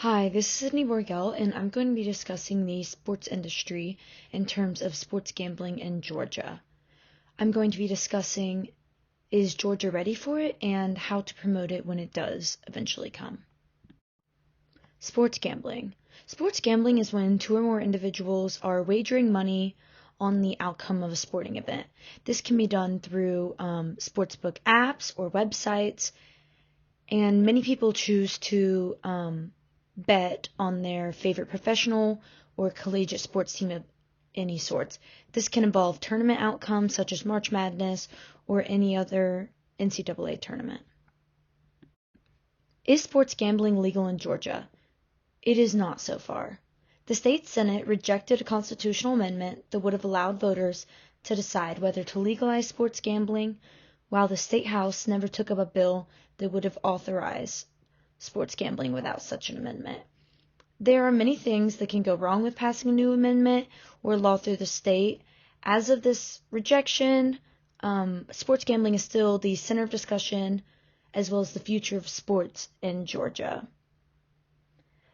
Hi, this is Sydney Borgel, and I'm going to be discussing the sports industry in terms of sports gambling in Georgia. I'm going to be discussing, is Georgia ready for it, and how to promote it when it does eventually come. Sports gambling. Sports gambling is when two or more individuals are wagering money on the outcome of a sporting event. This can be done through sportsbook apps or websites, and many people choose to bet on their favorite professional or collegiate sports team of any sorts. This can involve tournament outcomes such as March Madness or any other NCAA tournament. Is sports gambling legal in Georgia? It is not so far. The state Senate rejected a constitutional amendment that would have allowed voters to decide whether to legalize sports gambling, while the state House never took up a bill that would have authorized sports gambling without such an amendment. There are many things that can go wrong with passing a new amendment or law through the state. As of this rejection, sports gambling is still the center of discussion, as well as the future of sports in Georgia.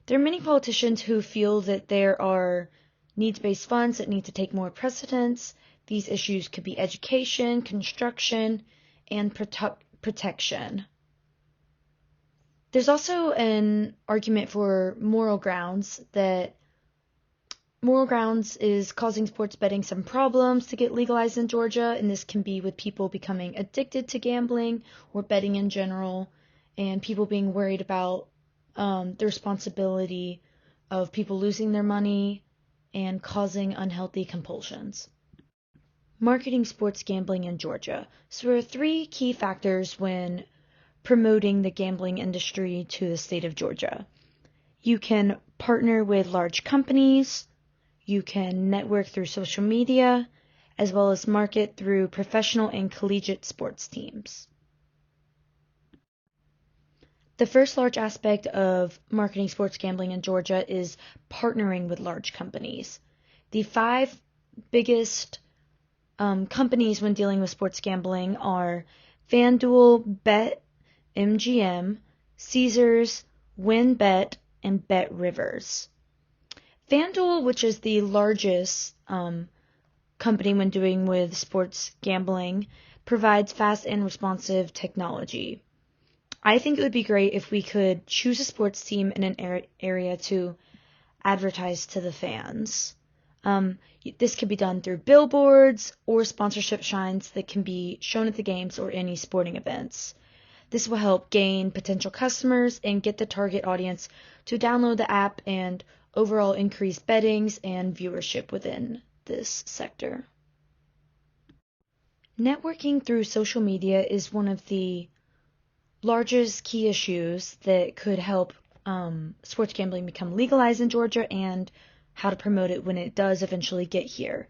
There are many politicians who feel that there are needs-based funds that need to take more precedence. These issues could be education, construction, and protection. There's also an argument for moral grounds that moral grounds is causing sports betting some problems to get legalized in Georgia, and this can be with people becoming addicted to gambling or betting in general, and people being worried about the responsibility of people losing their money and causing unhealthy compulsions. Marketing sports gambling in Georgia. So there are three key factors when promoting the gambling industry to the state of Georgia. You can partner with large companies, you can network through social media, as well as market through professional and collegiate sports teams. The first large aspect of marketing sports gambling in Georgia is partnering with large companies. The five biggest companies when dealing with sports gambling are FanDuel, BetMGM, Caesars, WynnBET, and BetRivers. FanDuel, which is the largest company when doing with sports gambling, provides fast and responsive technology. I think it would be great if we could choose a sports team in an area to advertise to the fans. This could be done through billboards or sponsorship signs that can be shown at the games or any sporting events. This will help gain potential customers and get the target audience to download the app and overall increase bettings and viewership within this sector. Networking through social media is one of the largest key issues that could help sports gambling become legalized in Georgia and how to promote it when it does eventually get here.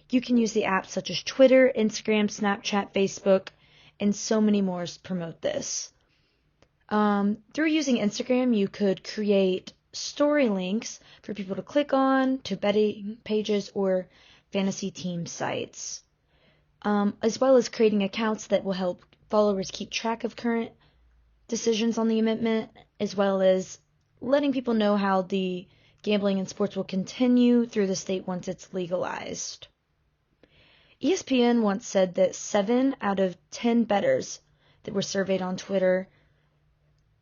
You can use the apps such as Twitter, Instagram, Snapchat, Facebook, and so many more to promote this. Through using Instagram, you could create story links for people to click on to betting pages or fantasy team sites, as well as creating accounts that will help followers keep track of current decisions on the amendment, as well as letting people know how the gambling in sports will continue through the state once it's legalized. ESPN once said that 7 out of 10 bettors that were surveyed on Twitter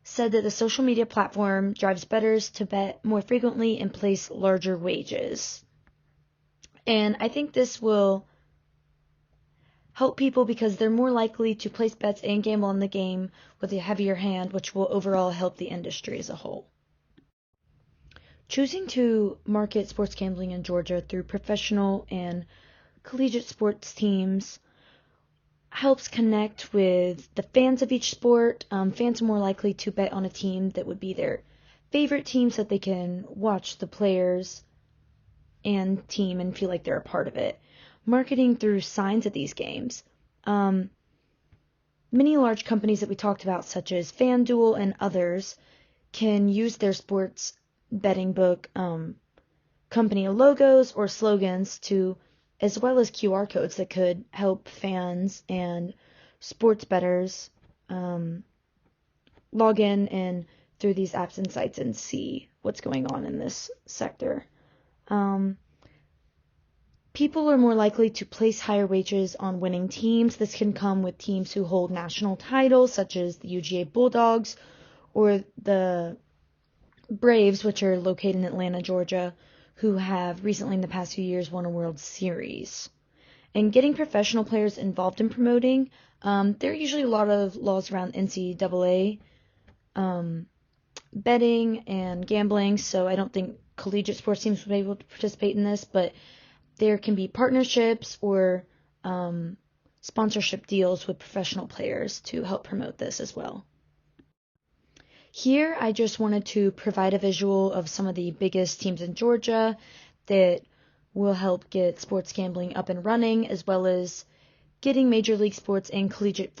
said that the social media platform drives bettors to bet more frequently and place larger wagers. And I think this will help people because they're more likely to place bets and gamble on the game with a heavier hand, which will overall help the industry as a whole. Choosing to market sports gambling in Georgia through professional and collegiate sports teams helps connect with the fans of each sport. Fans are more likely to bet on a team that would be their favorite team so that they can watch the players and team and feel like they're a part of it. Marketing through signs at these games. Many large companies that we talked about, such as FanDuel and others, can use their sports betting book company logos or slogans to, as well as QR codes that could help fans and sports bettors log in and through these apps and sites and see what's going on in this sector. People are more likely to place higher wagers on winning teams. This can come with teams who hold national titles, such as the UGA Bulldogs or the Braves, which are located in Atlanta, Georgia, who have recently in the past few years won a World Series. And getting professional players involved in promoting, there are usually a lot of laws around NCAA betting and gambling, so I don't think collegiate sports teams will be able to participate in this, but there can be partnerships or sponsorship deals with professional players to help promote this as well. Here, I just wanted to provide a visual of some of the biggest teams in Georgia that will help get sports gambling up and running, as well as getting Major League sports and collegiate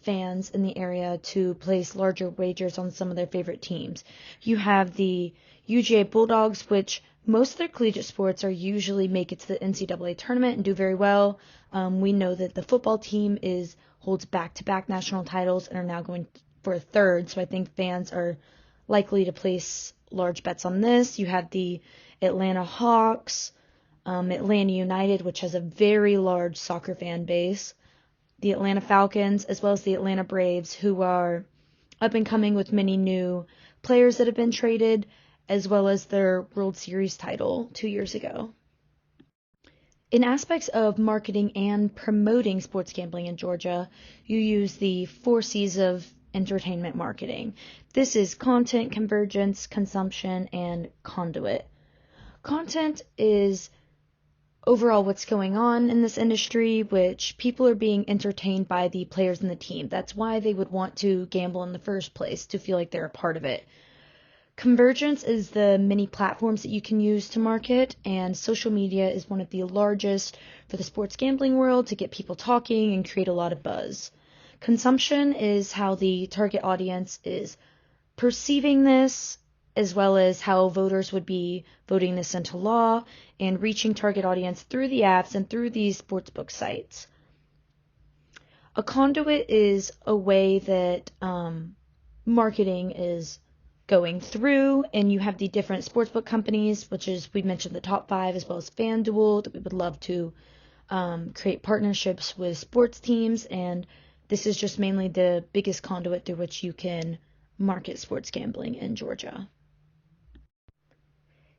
fans in the area to place larger wagers on some of their favorite teams. You have the UGA Bulldogs, which most of their collegiate sports are usually make it to the NCAA tournament and do very well. We know that the football team holds back-to-back national titles and are now going for a third, so I think fans are likely to place large bets on this. You have the Atlanta Hawks, Atlanta United, which has a very large soccer fan base, the Atlanta Falcons, as well as the Atlanta Braves, who are up and coming with many new players that have been traded, as well as their World Series title 2 years ago. In aspects of marketing and promoting sports gambling in Georgia, you use the 4 C's of entertainment marketing. This is content, convergence, consumption, and conduit. Content is overall what's going on in this industry, which people are being entertained by the players in the team. That's why they would want to gamble in the first place, to feel like they're a part of it. Convergence is the many platforms that you can use to market, and social media is one of the largest for the sports gambling world to get people talking and create a lot of buzz. Consumption is how the target audience is perceiving this, as well as how voters would be voting this into law and reaching target audience through the apps and through these sportsbook sites. A conduit is a way that marketing is going through, and you have the different sportsbook companies, which is, we mentioned the top 5, as well as FanDuel, that we would love to create partnerships with sports teams, and this is just mainly the biggest conduit through which you can market sports gambling in Georgia.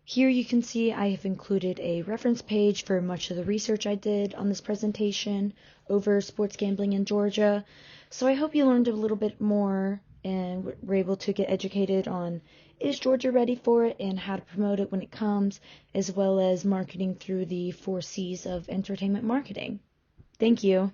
Here you can see I have included a reference page for much of the research I did on this presentation over sports gambling in Georgia. So I hope you learned a little bit more and were able to get educated on, is Georgia ready for it and how to promote it when it comes, as well as marketing through the 4 C's of entertainment marketing. Thank you.